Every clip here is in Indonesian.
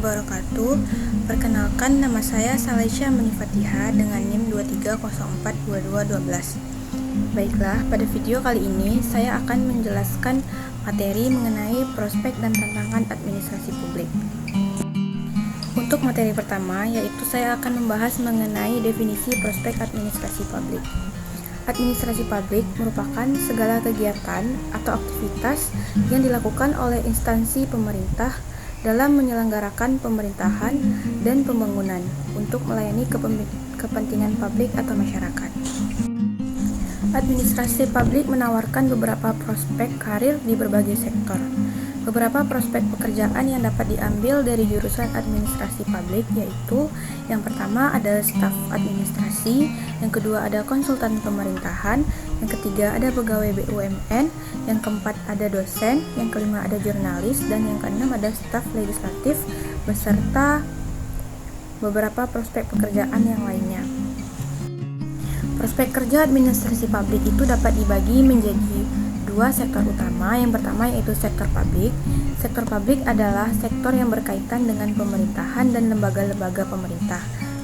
wabarakatuh. Perkenalkan, nama saya Salaisya Manifatiha dengan NIM 23042212. Baiklah, pada video kali ini saya akan menjelaskan materi mengenai prospek dan tantangan administrasi publik. Untuk materi pertama, yaitu saya akan membahas mengenai definisi prospek administrasi publik. Administrasi publik merupakan segala kegiatan atau aktivitas yang dilakukan oleh instansi pemerintah dalam menyelenggarakan pemerintahan dan pembangunan untuk melayani kepentingan publik atau masyarakat. Administrasi publik menawarkan beberapa prospek karir di berbagai sektor. Beberapa prospek pekerjaan yang dapat diambil dari jurusan administrasi publik yaitu yang pertama ada staf administrasi, yang kedua ada konsultan pemerintahan, yang ketiga ada pegawai BUMN, yang keempat ada dosen, yang kelima ada jurnalis, dan yang keenam ada staf legislatif beserta beberapa prospek pekerjaan yang lainnya. Prospek kerja administrasi publik itu dapat dibagi menjadi dua sektor utama. Yang pertama yaitu sektor publik. Sektor publik adalah sektor yang berkaitan dengan pemerintahan dan lembaga-lembaga pemerintah.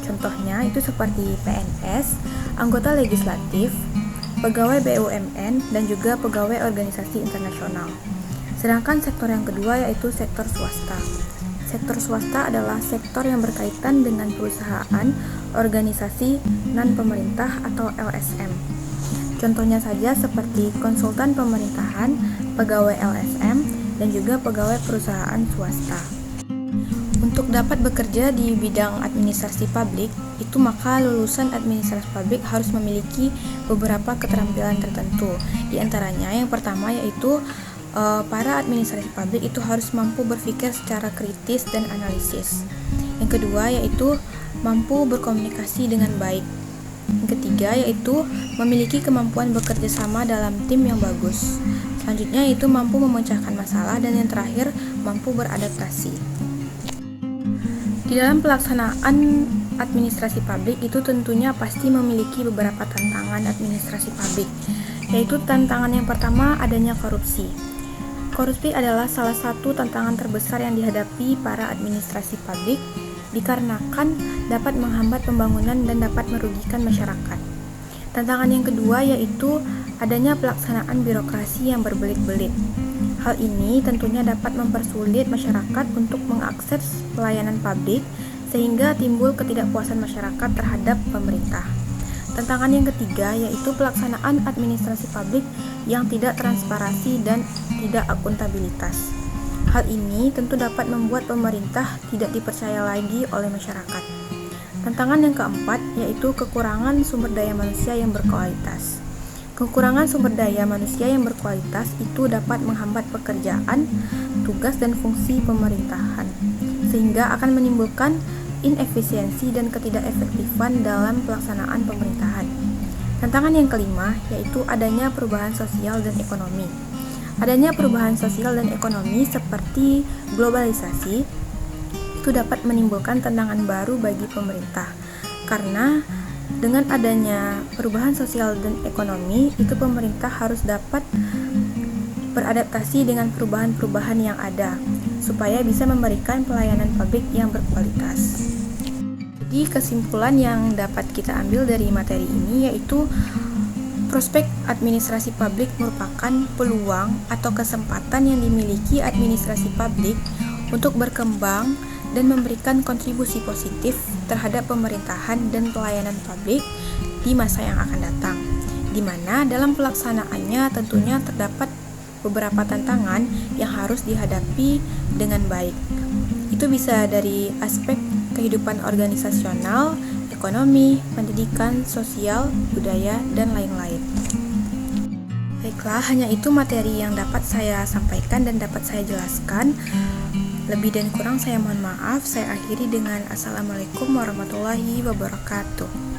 Contohnya itu seperti PNS, anggota legislatif, pegawai BUMN, dan juga pegawai organisasi internasional. Sedangkan sektor yang kedua yaitu sektor swasta. Sektor swasta adalah sektor yang berkaitan dengan perusahaan, organisasi non-pemerintah atau LSM. Contohnya saja seperti konsultan pemerintahan, pegawai LSM, dan juga pegawai perusahaan swasta. Untuk dapat bekerja di bidang administrasi publik, itu maka lulusan administrasi publik harus memiliki beberapa keterampilan tertentu. Di antaranya yang pertama yaitu para administrasi publik itu harus mampu berpikir secara kritis dan analisis. Yang kedua yaitu mampu berkomunikasi dengan baik. Yang ketiga yaitu memiliki kemampuan bekerja sama dalam tim yang bagus. Selanjutnya yaitu mampu memecahkan masalah, dan yang terakhir mampu beradaptasi. Di dalam pelaksanaan administrasi publik itu tentunya pasti memiliki beberapa tantangan administrasi publik, yaitu tantangan yang pertama adanya korupsi. Korupsi adalah salah satu tantangan terbesar yang dihadapi para administrasi publik dikarenakan dapat menghambat pembangunan dan dapat merugikan masyarakat. Tantangan yang kedua yaitu adanya pelaksanaan birokrasi yang berbelit-belit. Hal ini tentunya dapat mempersulit masyarakat untuk mengakses pelayanan publik sehingga timbul ketidakpuasan masyarakat terhadap pemerintah. Tantangan yang ketiga yaitu pelaksanaan administrasi publik yang tidak transparansi dan tidak akuntabilitas. Hal ini tentu dapat membuat pemerintah tidak dipercaya lagi oleh masyarakat. Tantangan yang keempat yaitu kekurangan sumber daya manusia yang berkualitas. Kekurangan sumber daya manusia yang berkualitas itu dapat menghambat pekerjaan, tugas dan fungsi pemerintahan, sehingga akan menimbulkan inefisiensi dan ketidakefektifan dalam pelaksanaan pemerintahan. Tantangan yang kelima yaitu adanya perubahan sosial dan ekonomi. Adanya perubahan sosial dan ekonomi seperti globalisasi itu dapat menimbulkan tantangan baru bagi pemerintah. Karena dengan adanya perubahan sosial dan ekonomi, itu pemerintah harus dapat beradaptasi dengan perubahan-perubahan yang ada supaya bisa memberikan pelayanan publik yang berkualitas. Jadi kesimpulan yang dapat kita ambil dari materi ini yaitu prospek administrasi publik merupakan peluang atau kesempatan yang dimiliki administrasi publik untuk berkembang dan memberikan kontribusi positif terhadap pemerintahan dan pelayanan publik di masa yang akan datang, di mana dalam pelaksanaannya tentunya terdapat beberapa tantangan yang harus dihadapi dengan baik. Itu bisa dari aspek kehidupan organisasional, ekonomi, pendidikan, sosial, budaya, dan lain-lain. Baiklah, hanya itu materi yang dapat saya sampaikan dan dapat saya jelaskan. Lebih dan kurang saya mohon maaf. Saya akhiri dengan Assalamualaikum warahmatullahi wabarakatuh.